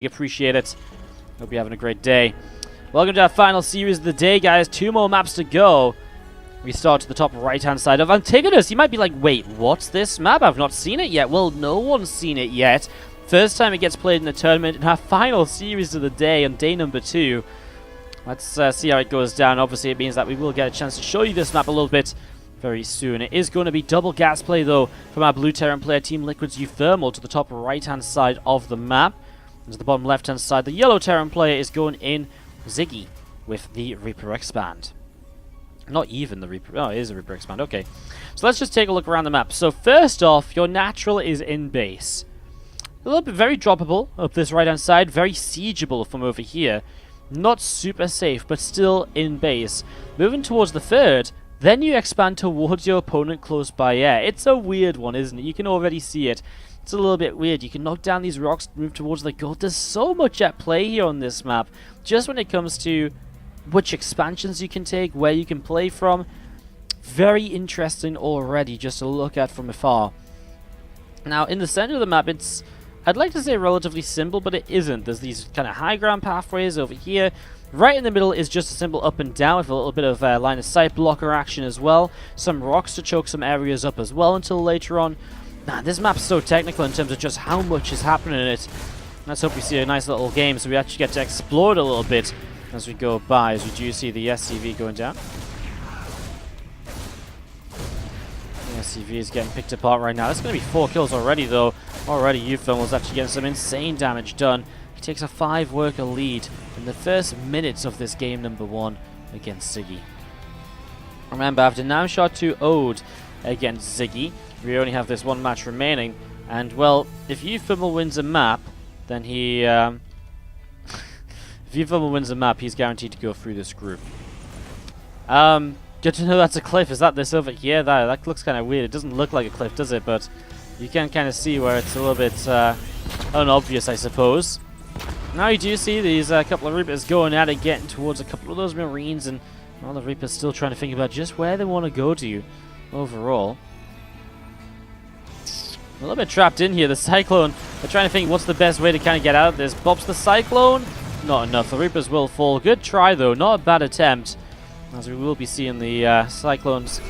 Appreciate it. Hope you're having a great day. Welcome to our final series of the day, guys. 2 more maps to go. We start to the top right-hand side of Antigonus. You might be like, wait, what's this map? I've not seen it yet. Well, no one's seen it yet. First time it gets played in the tournament in our final series of the day on day number 2. Let's see how it goes down. Obviously, it means that we will get a chance to show you this map a little bit very soon. It is going to be double gas play, though, from our blue Terran player, Team Liquid's uThermal, to the top right-hand side of the map. And to the bottom left-hand side, the yellow Terran player is going in Ziggy with the Reaper Expand. Not even the Reaper. Oh, it is a Reaper Expand. Okay. So let's just take a look around the map. So first off, your natural is in base. A little bit very droppable up this right-hand side. Very siegeable from over here. Not super safe, but still in base. Moving towards the third, then you expand towards your opponent close by air. It's a weird one, isn't it? You can already see it. It's a little bit weird. You can knock down these rocks, move towards the gold. There's so much at play here on this map. Just when it comes to which expansions you can take, where you can play from. Very interesting already just to look at from afar. Now, in the center of the map, it's, I'd like to say relatively simple, but it isn't. There's these kind of high ground pathways over here. Right in the middle is just a simple up and down with a little bit of line of sight blocker action as well. Some rocks to choke some areas up as well until later on. Man, this map's so technical in terms of just how much is happening in it. Let's hope we see a nice little game so we actually get to explore it a little bit as we go by, as we do see the SCV going down. The SCV is getting picked apart right now. That's going to be 4 kills already, though. Already uThermal's actually getting some insane damage done. He takes a 5-worker lead in the first minutes of this game number 1 against Ziggy. Remember, after now shot 2 Ode against Ziggy, we only have this 1 match remaining, and well, if uThermal wins a map, then he, if uThermal wins a map, he's guaranteed to go through this group. Good to know that's a cliff. Is that this over here? That looks kind of weird. It doesn't look like a cliff, does it? But you can kind of see where it's a little bit unobvious, I suppose. Now you do see these couple of Reapers going at it, getting towards a couple of those Marines, and all the Reapers still trying to think about just where they want to go to overall. A little bit trapped in here. The Cyclone, they're trying to think what's the best way to kind of get out of this. Bobs the Cyclone. Not enough. The Reapers will fall. Good try, though. Not a bad attempt. As we will be seeing the Cyclones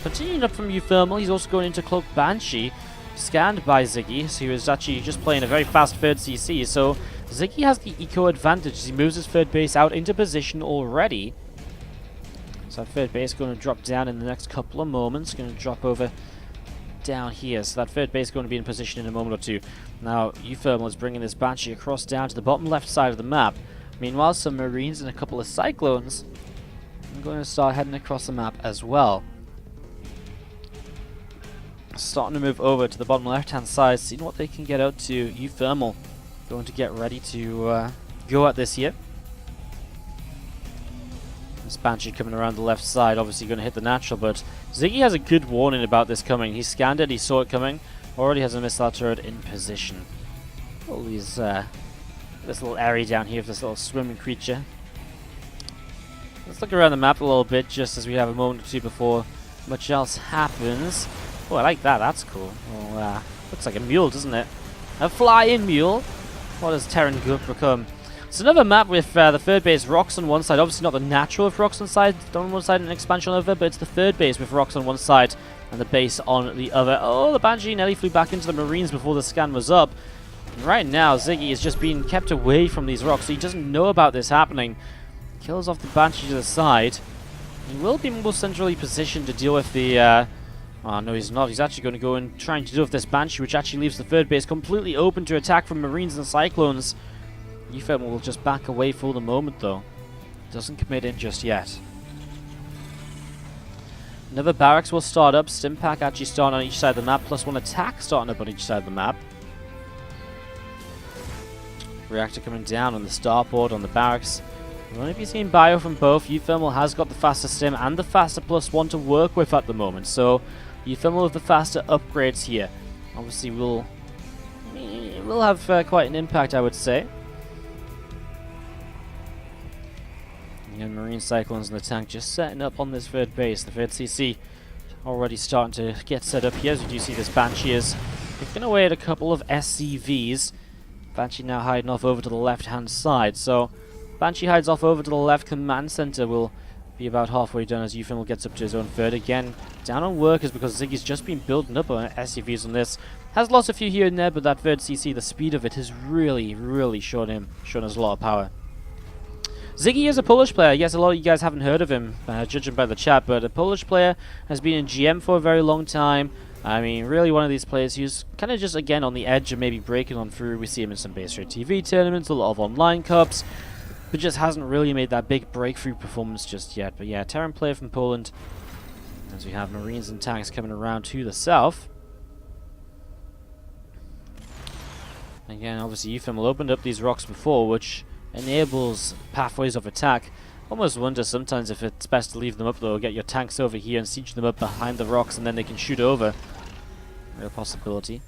continuing up from uThermal. He's also going into Cloak Banshee. Scanned by Ziggy. So he was actually just playing a very fast third CC. So Ziggy has the eco advantage as he moves his third base out into position already. So that third base is going to drop down in the next couple of moments. Going to drop over down here, so that third base is going to be in position in a moment or two. Now uThermal is bringing this Banshee across down to the bottom left side of the map. Meanwhile, some Marines and a couple of Cyclones are going to start heading across the map as well. Starting to move over to the bottom left hand side, seeing what they can get out to. uThermal going to get ready to go at this here. This Banshee coming around the left side, obviously going to hit the natural, but Ziggy has a good warning about this coming. He scanned it, he saw it coming, already has a missile turret in position. All these, this little area down here with this little swimming creature. Let's look around the map a little bit, just as we have a moment or two before much else happens. Oh, I like that, that's cool. Well, looks like a mule, doesn't it? A flying mule. What does Terran become? It's another map with the third base rocks on one side. Obviously not the natural with rocks on one side and an expansion over, but it's the third base with rocks on one side and the base on the other. Oh, the Banshee nearly flew back into the Marines before the scan was up. And right now, Ziggy is just being kept away from these rocks, so he doesn't know about this happening. Kills off the Banshee to the side. He will be more centrally positioned to deal with the... Oh, no, he's not. He's actually going to go and trying to deal with this Banshee, which actually leaves the third base completely open to attack from Marines and Cyclones. uThermal will just back away for the moment, though. Doesn't commit in just yet. Another barracks will start up. Stimpack actually starting on each side of the map, plus 1 attack starting up on each side of the map. Reactor coming down on the starboard on the barracks. We'll only be seeing bio from both. uThermal has got the faster stim and the faster +1 to work with at the moment, so uThermal with the faster upgrades here. Obviously will have quite an impact, I would say. And Marine Cyclones in the tank just setting up on this third base. The third CC already starting to get set up here. As you do see, this Banshee is picking away at a couple of SCVs. Banshee now hiding off over to the left-hand side. So Banshee hides off over to the left. Command center will be about halfway done as uThermal gets up to his own third. Again, down on workers because Ziggy's just been building up on SCVs on this. Has lost a few here and there, but that third CC, the speed of it has really shown us a lot of power. Ziggy is a Polish player. Yes, a lot of you guys haven't heard of him, judging by the chat, but a Polish player, has been in GM for a very long time. I mean, really one of these players who's kind of just, again, on the edge of maybe breaking on through. We see him in some base rate TV tournaments, a lot of online cups, but just hasn't really made that big breakthrough performance just yet. But yeah, Terran player from Poland, as we have Marines and tanks coming around to the south. Again, obviously uThermal opened up these rocks before, which enables pathways of attack. Almost wonder sometimes if it's best to leave them up though, get your tanks over here and siege them up behind the rocks and then they can shoot over. Real possibility.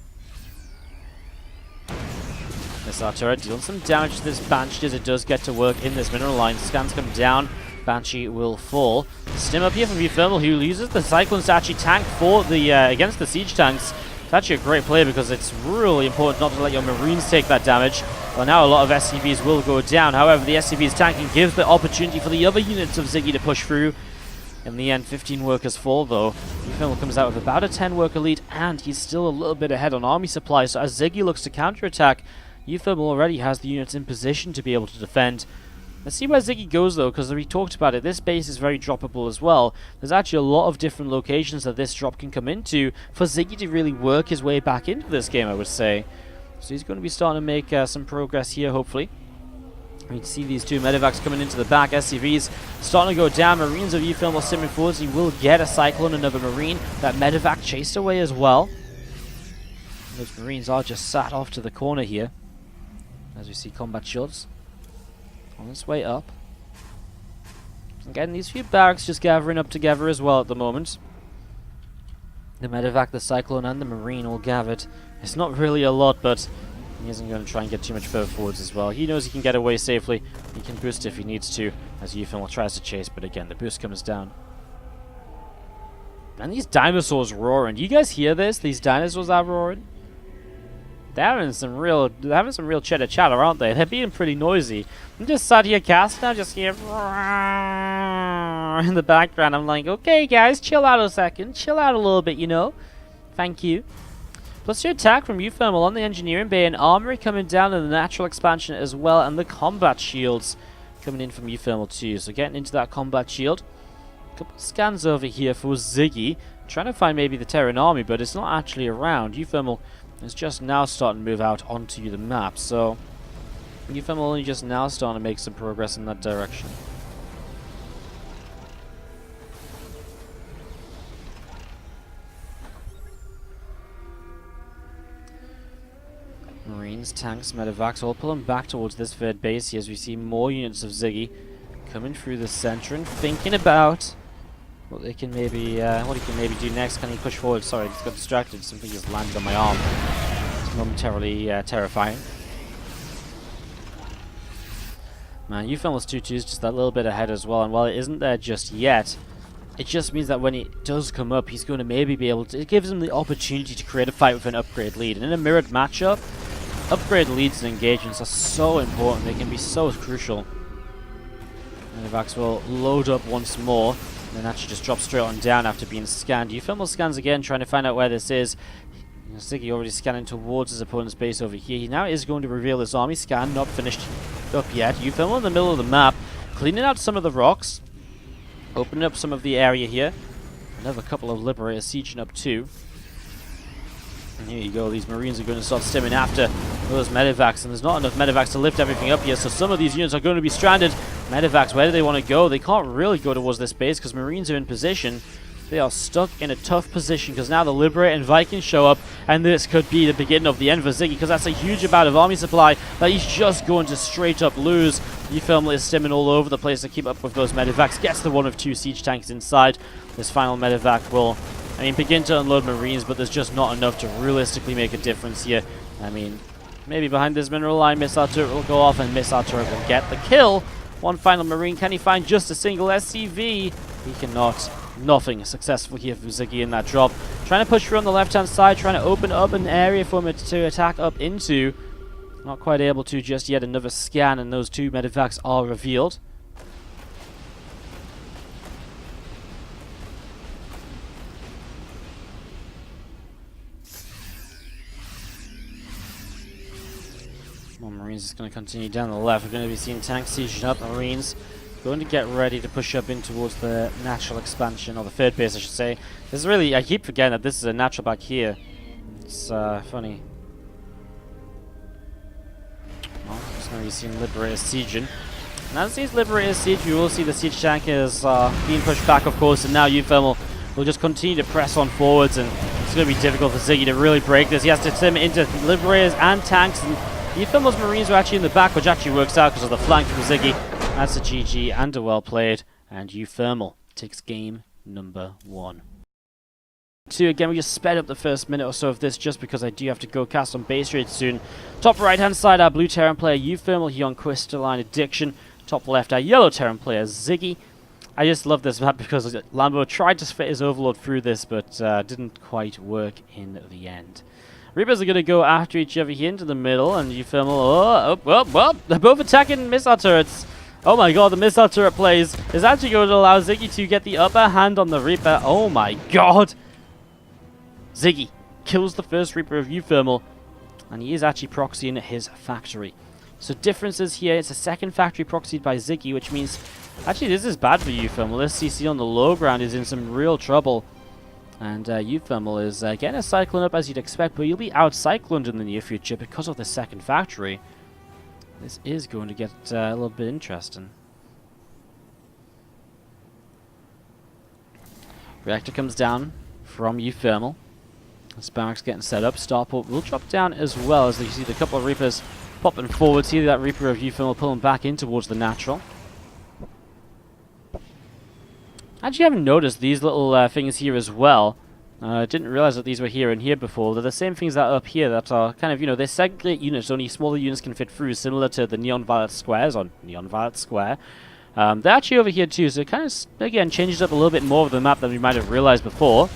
Missile turret dealing some damage to this Banshee as it does get to work in this mineral line. Scans come down, Banshee will fall. Stim up here from uThermal, who uses the Cyclones to actually tank for the against the siege tanks. It's actually a great play because it's really important not to let your Marines take that damage. Well, now a lot of SCVs will go down. However, the SCV's tanking gives the opportunity for the other units of Ziggy to push through. In the end, 15 workers fall, though. uThermal comes out with about a 10-worker lead, and he's still a little bit ahead on army supply. So as Ziggy looks to counterattack, uThermal already has the units in position to be able to defend. Let's see where Ziggy goes, though, because we talked about it. This base is very droppable as well. There's actually a lot of different locations that this drop can come into for Ziggy to really work his way back into this game, I would say. So he's going to be starting to make some progress here, hopefully. We can see these two medevacs coming into the back. SCVs starting to go down. Marines of uThermal stimming forwards. He will get a Cyclone, another Marine. That medevac chased away as well. Those Marines are just sat off to the corner here. As we see combat shields on its way up. Again, these few barracks just gathering up together as well at the moment. The medevac, the Cyclone, and the Marine all gathered. It's not really a lot, but he isn't going to try and get too much further forwards as well. He knows he can get away safely. He can boost if he needs to, as uThermal tries to chase, but again, the boost comes down. And these dinosaurs roaring. Do you guys hear this? These dinosaurs are roaring? They're having some real chitter chatter, aren't they? They're being pretty noisy. I'm just sat here casting, I just hear in the background. I'm like, okay guys, chill out a second. Chill out a little bit, you know. Thank you. Plus your attack from uThermal on the engineering bay, and armory coming down, and the natural expansion as well, and the combat shields coming in from uThermal too. So getting into that combat shield. A couple of scans over here for Ziggy. Trying to find maybe the Terran army, but it's not actually around. uThermal is just now starting to move out onto the map, so uThermal only just now starting to make some progress in that direction. Marines, tanks, medevacs all pulling back towards this third base here as we see more units of Ziggy coming through the center and thinking about what they can maybe, what he can maybe do next. Can he push forward? Sorry, I just got distracted. Something just landed on my arm. It's momentarily terrifying. Man, uThermal's 2-2 is just that little bit ahead as well, and while it isn't there just yet, it just means that when it does come up, he's going to maybe be able to... It gives him the opportunity to create a fight with an upgrade lead. And in a mirrored matchup, upgrade leads and engagements are so important. They can be so crucial. And the Vax will load up once more, and then actually just drop straight on down after being scanned. uThermal scans again, trying to find out where this is. Ziggy already scanning towards his opponent's base over here. He now is going to reveal his army scan, not finished up yet. uThermal in the middle of the map, cleaning out some of the rocks, opening up some of the area here. Another couple of Liberators sieging up too. And here you go, these Marines are going to start stimming after those medevacs, and there's not enough medevacs to lift everything up here, so some of these units are going to be stranded. Medevacs, where do they want to go? They can't really go towards this base because Marines are in position. They are stuck in a tough position because now the Liberator and Vikings show up, and this could be the beginning of the end for Ziggy because that's a huge amount of army supply that he's just going to straight up lose. uThermal is stimming all over the place to keep up with those medevacs. Gets the one of two siege tanks inside. This final medevac will, begin to unload Marines, but there's just not enough to realistically make a difference here. Maybe behind this mineral line, missile turret will go off, and missile turret will get the kill. One final Marine. Can he find just a single SCV? He cannot. Nothing successful here for Ziggy in that drop. Trying to push through on the left-hand side, trying to open up an area for him to attack up into. Not quite able to just yet. Another scan, and those 2 medivacs are revealed. Well, Marines is going to continue down the left. We're going to be seeing tanks sieging up. Marines going to get ready to push up in towards the natural expansion, or the third base, I should say. This is really, I keep forgetting that this is a natural back here. It's funny. Well, just going to be seeing Liberators sieging. And as these Liberators siege, you will see the siege tankers being pushed back, of course, and now uThermal will just continue to press on forwards, and it's going to be difficult for Ziggy to really break this. He has to turn into Liberators and tanks, and uThermal's Marines are actually in the back, which actually works out because of the flank from Ziggy. That's a GG and a well played, and uThermal takes game number 1. 2, again, we just sped up the first minute or so of this just because I do have to go cast on base raid soon. Top right hand side, our blue Terran player uThermal here on Crystalline Addiction. Top left, our yellow Terran player Ziggy. I just love this map because Lambo tried to fit his Overlord through this, but didn't quite work in the end. Reapers are going to go after each other here into the middle, and uThermal, they're both attacking missile turrets. Oh my god, the missile turret plays is actually going to allow Ziggy to get the upper hand on the Reaper. Oh my god! Ziggy kills the first Reaper of uThermal, and he is actually proxying his factory. So differences here, it's a second factory proxied by Ziggy, which means, actually this is bad for uThermal. This CC on the low ground is in some real trouble. And uThermal is getting a Cyclone up as you'd expect, but you'll be out-cycloned in the near future because of the second factory. This is going to get a little bit interesting. Reactor comes down from uThermal. This barracks getting set up. Starport will drop down as well, as you see the couple of Reapers popping forward. See that Reaper of uThermal pulling back in towards the natural. Actually, I haven't noticed these little things here as well. Didn't realize that these were here and here before. They're the same things that are up here that are kind of, they segregate units. Only smaller units can fit through, similar to the Neon Violet Squares on Neon Violet Square. They're actually over here too, so it kind of, again, changes up a little bit more of the map than we might have realized before.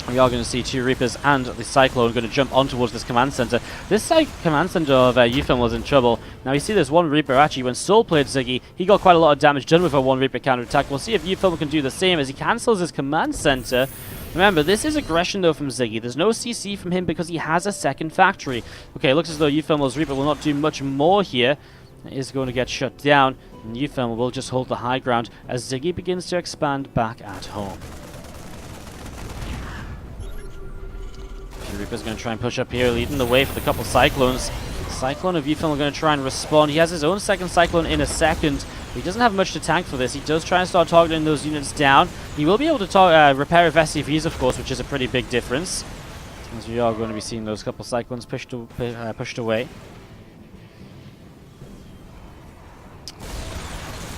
We are going to see 2 Reapers and the Cyclone going to jump on towards this command center. This command center of uThermal was in trouble. Now you see this one Reaper, actually, when Soul played Ziggy, he got quite a lot of damage done with a 1 Reaper counterattack. We'll see if uThermal can do the same as he cancels his command center. Remember, this is aggression though from Ziggy. There's no CC from him because he has a second factory. Okay, it looks as though uThermal's Reaper will not do much more here. It is going to get shut down, and uThermal will just hold the high ground as Ziggy begins to expand back at home. Reaper's going to try and push up here, leading the way for the couple Cyclones. Cyclone of uThermal going to try and respond. He has his own second Cyclone in a second. He doesn't have much to tank for this. He does try and start targeting those units down. He will be able to repair if SCVs, of course, which is a pretty big difference. As we are going to be seeing those couple Cyclones pushed away.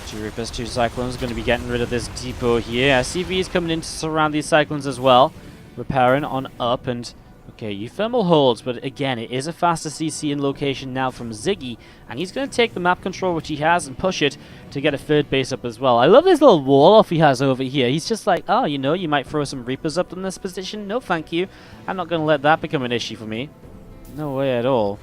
2 Reapers, 2 Cyclones going to be getting rid of this depot here. SCVs coming in to surround these Cyclones as well. Repairing on up, and okay, uThermal holds, but again, it is a faster CC in location now from Ziggy, and he's going to take the map control, which he has, and push it to get a third base up as well. I love this little wall off he has over here. He's just like, oh, you might throw some Reapers up in this position. No, thank you. I'm not going to let that become an issue for me. No way at all.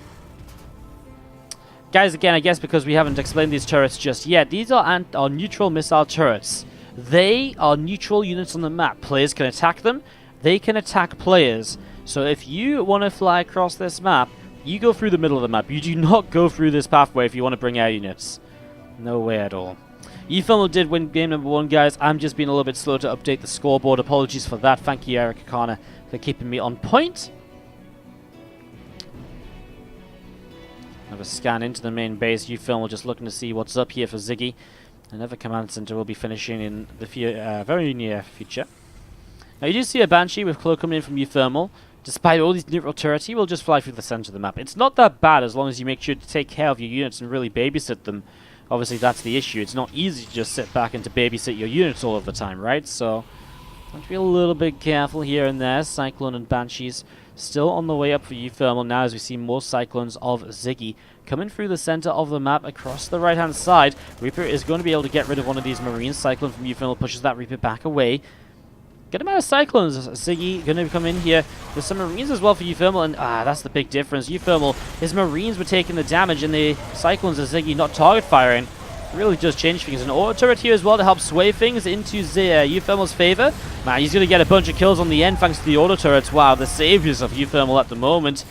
Guys, again, I guess because we haven't explained these turrets just yet, these are neutral missile turrets. They are neutral units on the map. Players can attack them. They can attack players. So if you want to fly across this map, you go through the middle of the map. You do not go through this pathway if you want to bring air units. No way at all. uThermal did win game number 1, guys. I'm just being a little bit slow to update the scoreboard. Apologies for that. Thank you, Eric Akana, for keeping me on point. Another scan into the main base. uThermal just looking to see what's up here for Ziggy. Another command center will be finishing in the very near future. Now you do see a Banshee with Cloak coming in from uThermal. Despite all these neutral turrets, he will just fly through the center of the map. It's not that bad as long as you make sure to take care of your units and really babysit them. Obviously that's the issue. It's not easy to just sit back and to babysit your units all of the time, right? So have to be a little bit careful here and there. Cyclone and Banshees still on the way up for uThermal now as we see more Cyclones of Ziggy coming through the center of the map across the right hand side. Reaper is going to be able to get rid of one of these Marines. Cyclone from uThermal pushes that Reaper back away. Good amount of Cyclones. Ziggy going to come in here. There's some Marines as well for uThermal, and that's the big difference. uThermal, his Marines were taking the damage, and the Cyclones of Ziggy not target firing. It really does change things. An auto turret here as well to help sway things into uThermal's favor. Man, he's going to get a bunch of kills on the end thanks to the auto turrets. Wow, the saviors of uThermal at the moment.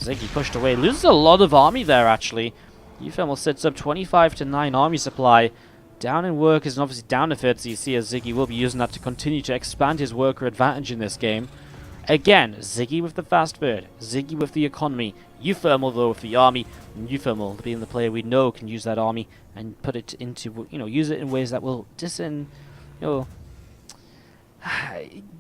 Ziggy pushed away. Loses a lot of army there, actually. uThermal sets up 25-9 army supply. Down in workers and obviously down to 30. You see as Ziggy will be using that to continue to expand his worker advantage in this game. Again, Ziggy with the fast bird. Ziggy with the economy. uThermal though with the army. And uThermal being the player we know can use that army and put it into, use it in ways that will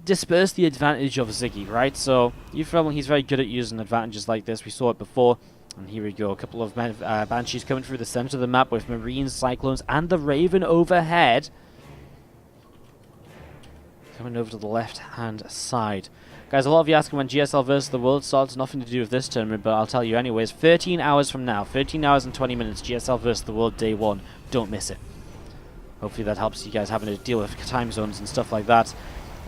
disperse the advantage of Ziggy, right? So uThermal, he's very good at using advantages like this. We saw it before. And here we go, a couple of Banshees coming through the center of the map with Marines, Cyclones, and the Raven overhead. Coming over to the left-hand side. Guys, a lot of you asking when GSL versus the world starts. Nothing to do with this tournament, but I'll tell you anyways. 13 hours from now, 13 hours and 20 minutes, GSL versus the world day 1. Don't miss it. Hopefully that helps you guys having to deal with time zones and stuff like that.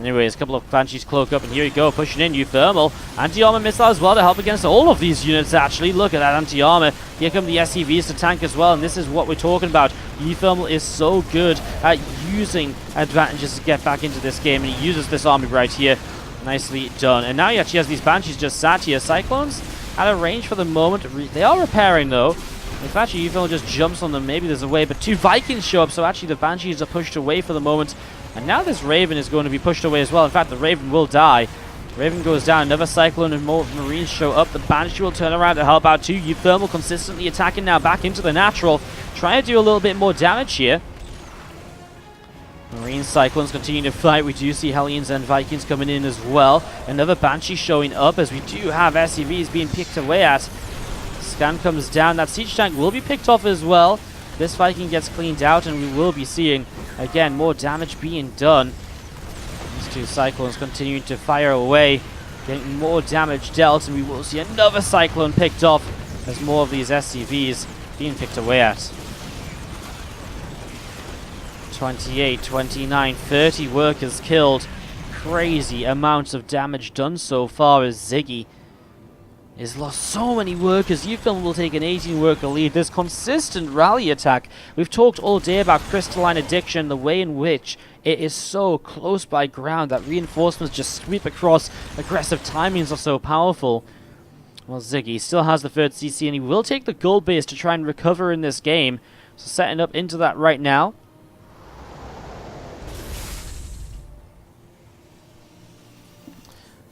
Anyways, a couple of Banshees cloak up, and here we go, pushing in uThermal. Anti-armor missile as well to help against all of these units, actually. Look at that anti-armor. Here come the SCVs to tank as well, and this is what we're talking about. uThermal is so good at using advantages to get back into this game, and he uses this army right here. Nicely done. And now he actually has these Banshees just sat here. Cyclones out of range for the moment. They are repairing, though. If actually uThermal just jumps on them, maybe there's a way, but 2 Vikings show up, so actually the Banshees are pushed away for the moment. And now this Raven is going to be pushed away as well. In fact, the Raven will die. Raven goes down. Another Cyclone and more Marines show up. The Banshee will turn around to help out too. uThermal consistently attacking now back into the natural. Trying to do a little bit more damage here. Marine Cyclones continue to fight. We do see Hellions and Vikings coming in as well. Another Banshee showing up as we do have SCVs being picked away at. Scan comes down. That siege tank will be picked off as well. This Viking gets cleaned out, and we will be seeing, again, more damage being done. These 2 Cyclones continuing to fire away, getting more damage dealt, and we will see another Cyclone picked off as more of these SCVs being picked away at. 28, 29, 30 workers killed. Crazy amounts of damage done so far as Ziggy has lost so many workers. uThermal will take an 18 worker lead. This consistent rally attack. We've talked all day about crystalline addiction, the way in which it is so close by ground that reinforcements just sweep across. Aggressive timings are so powerful. Well, Ziggy still has the 3rd CC, and he will take the gold base to try and recover in this game. So setting up into that right now.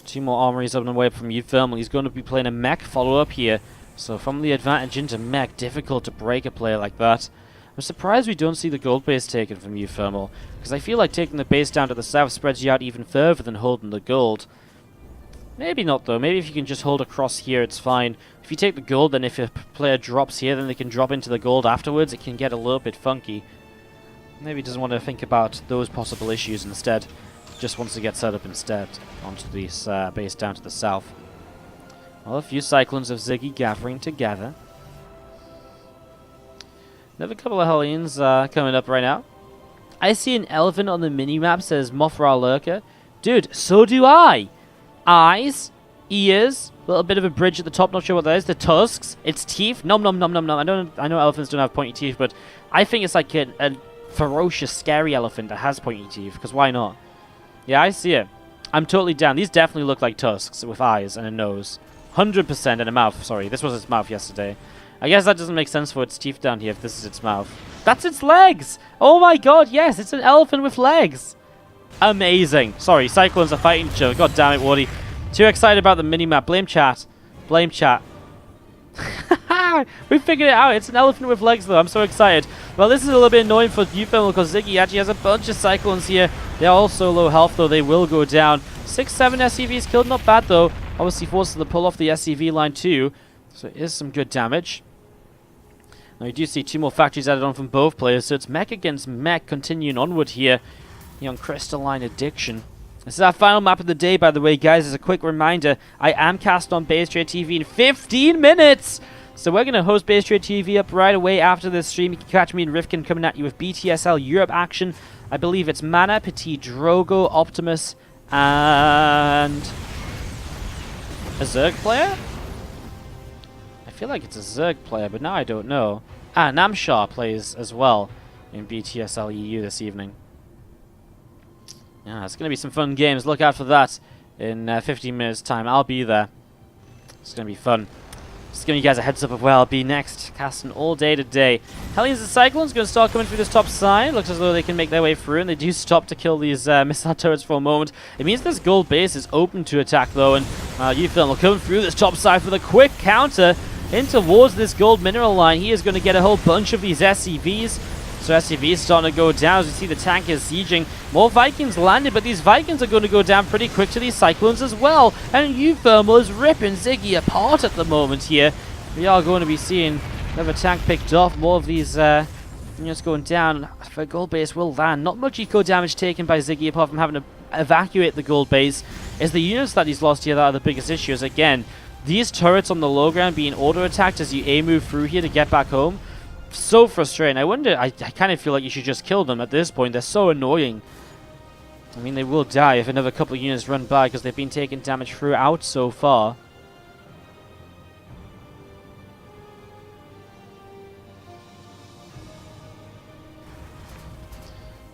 Two more armories up and away from uThermal. He's going to be playing a mech follow-up here. So from the advantage into mech, difficult to break a player like that. I'm surprised we don't see the gold base taken from uThermal, because I feel like taking the base down to the south spreads you out even further than holding the gold. Maybe not though. Maybe if you can just hold across here, it's fine. If you take the gold, then if a player drops here, then they can drop into the gold afterwards. It can get a little bit funky. Maybe he doesn't want to think about those possible issues instead. Just wants to get set up instead onto this base down to the south. Well, a few Cyclones of Ziggy gathering together. Another couple of Hellions coming up right now. I see an elephant on the mini-map, says Mothra Lurker. Dude, so do I! Eyes, ears, a little bit of a bridge at the top, not sure what that is. The tusks, its teeth, nom nom nom nom nom. I know elephants don't have pointy teeth, but I think it's like a ferocious, scary elephant that has pointy teeth, because why not? Yeah, I see it. I'm totally down. These definitely look like tusks with eyes and a nose. 100% and a mouth. Sorry, this was its mouth yesterday. I guess that doesn't make sense for its teeth down here if this is its mouth. That's its legs! Oh my god, yes, it's an elephant with legs! Amazing. Sorry, Cyclones are fighting each other. God damn it, Wardy. Too excited about the minimap. Blame chat. Blame chat. We figured it out. It's an elephant with legs, though. I'm so excited. Well, this is a little bit annoying for uThermal because Ziggy actually has a bunch of Cyclones here. They're all so low health, though. They will go down. 6-7 SCVs killed. Not bad, though. Obviously forces to pull off the SCV line, too. So it is some good damage. Now, you do see 2 more factories added on from both players. So it's mech against mech continuing onward here. On Crystalline Addiction. This is our final map of the day, by the way, guys. As a quick reminder, I am cast on WardiTV in 15 minutes! So we're going to host WardiTV up right away after this stream. You can catch me and Rifkin coming at you with BTSL Europe action. I believe it's Mana, Petit Drogo, Optimus, And a Zerg player? I feel like it's a Zerg player, but now I don't know. Namshar plays as well in BTSL EU this evening. Yeah, it's going to be some fun games. Look out for that in 15 minutes time. I'll be there. It's going to be fun. Just giving you guys a heads up of where I'll be next. Casting all day today. Hellions and Cyclones going to start coming through this top side. Looks as though they can make their way through, and they do stop to kill these missile turrets for a moment. It means this gold base is open to attack though, and uThermal coming through this top side for the quick counter in towards this gold mineral line. He is going to get a whole bunch of these SCVs. So SCV is starting to go down as you see the tank is sieging. More Vikings landed, but these Vikings are going to go down pretty quick to these Cyclones as well. And uThermal is ripping Ziggy apart at the moment here. We are going to be seeing another tank picked off. More of these units going down. For gold base will land. Not much eco damage taken by Ziggy apart from having to evacuate the gold base. It's the units that he's lost here that are the biggest issues. Again, these turrets on the low ground being auto-attacked as you move through here to get back home. So frustrating. I kind of feel like you should just kill them at this point. They're so annoying. I mean, they will die if another couple of units run by because they've been taking damage throughout so far.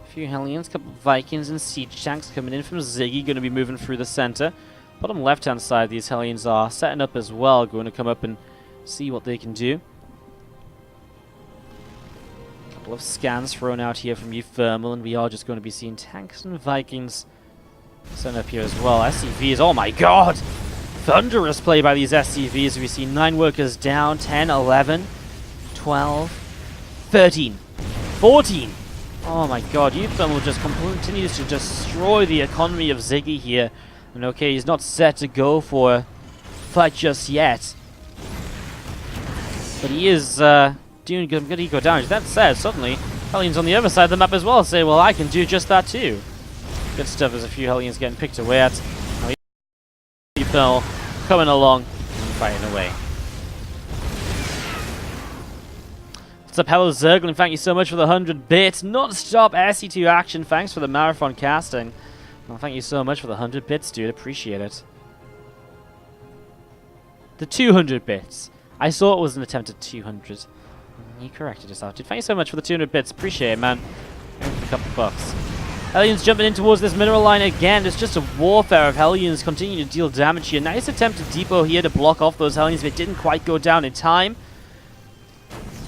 A few Hellions, couple of Vikings and siege tanks coming in from Ziggy, going to be moving through the center. Bottom left-hand side, these Hellions are setting up as well, going to come up and see what they can do. Of scans thrown out here from uThermal, and we are just going to be seeing tanks and Vikings sent up here as well. SCVs, oh my god! Thunderous play by these SCVs. We see 9 workers down, 10, 11, 12, 13, 14. Oh my god, uThermal just continues to destroy the economy of Ziggy here. And okay, he's not set to go for a fight just yet. But he is doing good eco damage. That said, suddenly, Hellions on the other side of the map as well say, well, I can do just that too. Good stuff. There's a few Hellions getting picked away at. uThermal coming along and fighting away. What's up, hello Zerglin? Thank you so much for the 100 bits. Non-stop SC2 action. Thanks for the marathon casting. Well, thank you so much for the 100 bits, dude. Appreciate it. The 200 bits. I saw it was an attempt at 200. You corrected yourself, dude. Thank you so much for the 200 bits. Appreciate it, man. Thanks for a couple bucks. Hellions jumping in towards this mineral line again. It's just a warfare of Hellions continuing to deal damage here. Nice attempt at depot here to block off those Hellions, but it didn't quite go down in time.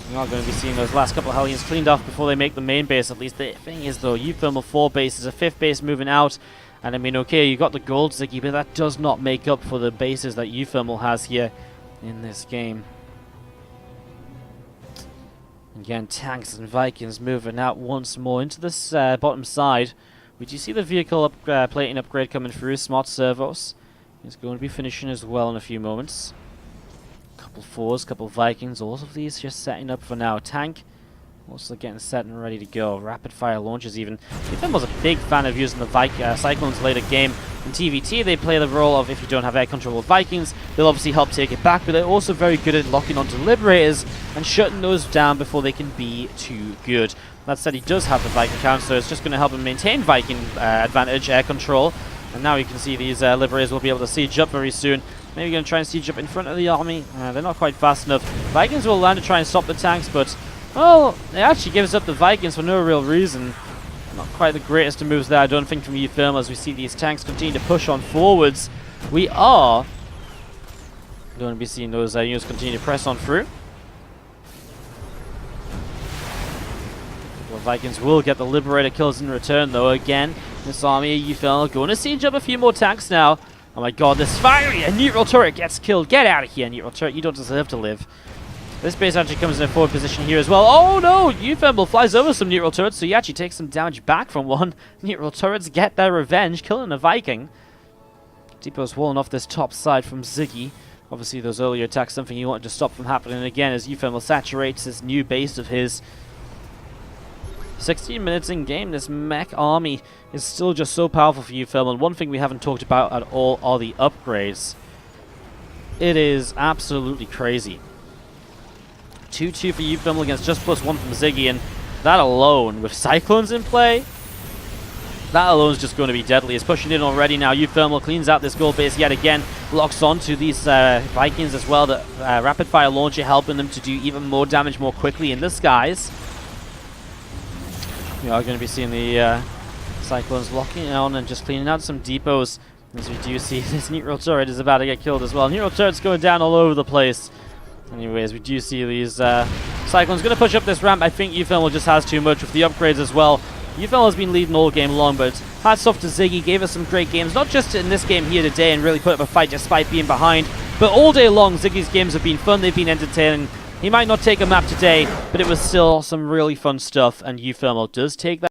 We are going to be seeing those last couple of Hellions cleaned off before they make the main base, at least. The thing is, though, uThermal 4 base is a 5th base moving out. And I mean, okay, you got the gold, Ziggy, but that does not make up for the bases that uThermal has here in this game. Again, tanks and Vikings moving out once more into this bottom side. We do see the vehicle plating upgrade coming through. Smart servos is going to be finishing as well in a few moments. Couple 4s, couple Vikings. All of these just setting up for now. Tank also getting set and ready to go. Rapid fire launches even. uThermal was a big fan of using the Cyclones later game. In TvT, they play the role of, if you don't have air control with Vikings, they'll obviously help take it back, but they're also very good at locking onto Liberators and shutting those down before they can be too good. That said, he does have the Viking count, so it's just going to help him maintain Viking advantage, air control. And now you can see these Liberators will be able to siege up very soon. Maybe going to try and siege up in front of the army. They're not quite fast enough. Vikings will land to try and stop the tanks, but, well, it actually gives up the Vikings for no real reason. Not quite the greatest of moves there, I don't think, from uThermal as we see these tanks continue to push on forwards. We are going to be seeing those units continue to press on through. The Vikings will get the Liberator kills in return, though. Again, this army, uThermal going to siege up a few more tanks now. Oh my god, this fiery! A neutral turret gets killed. Get out of here, neutral turret. You don't deserve to live. This base actually comes in a forward position here as well. Oh no! uThermal flies over some neutral turrets, so he actually takes some damage back from one. Neutral turrets get their revenge, killing a Viking. Depot's walling off this top side from Ziggy. Obviously, those earlier attacks, something he wanted to stop from happening again as uThermal saturates this new base of his. 16 minutes in game, this mech army is still just so powerful for uThermal. And one thing we haven't talked about at all are the upgrades. It is absolutely crazy. 2-2 for uThermal against just +1 from Ziggy, and that alone, with Cyclones in play, That alone is just going to be deadly. It's pushing in already now. uThermal cleans out this gold base yet again. Locks onto these Vikings as well. The rapid fire launcher helping them to do even more damage more quickly in the skies. We are going to be seeing the Cyclones locking on and just cleaning out some depots. As we do see this neutral turret is about to get killed as well. Neutral turret's going down all over the place. Anyways, we do see these Cyclones going to push up this ramp. I think uThermal just has too much with the upgrades as well. uThermal has been leading all game long, but hats off to Ziggy. Gave us some great games, not just in this game here today and really put up a fight despite being behind, but all day long Ziggy's games have been fun, they've been entertaining. He might not take a map today, but it was still some really fun stuff, and uThermal does take that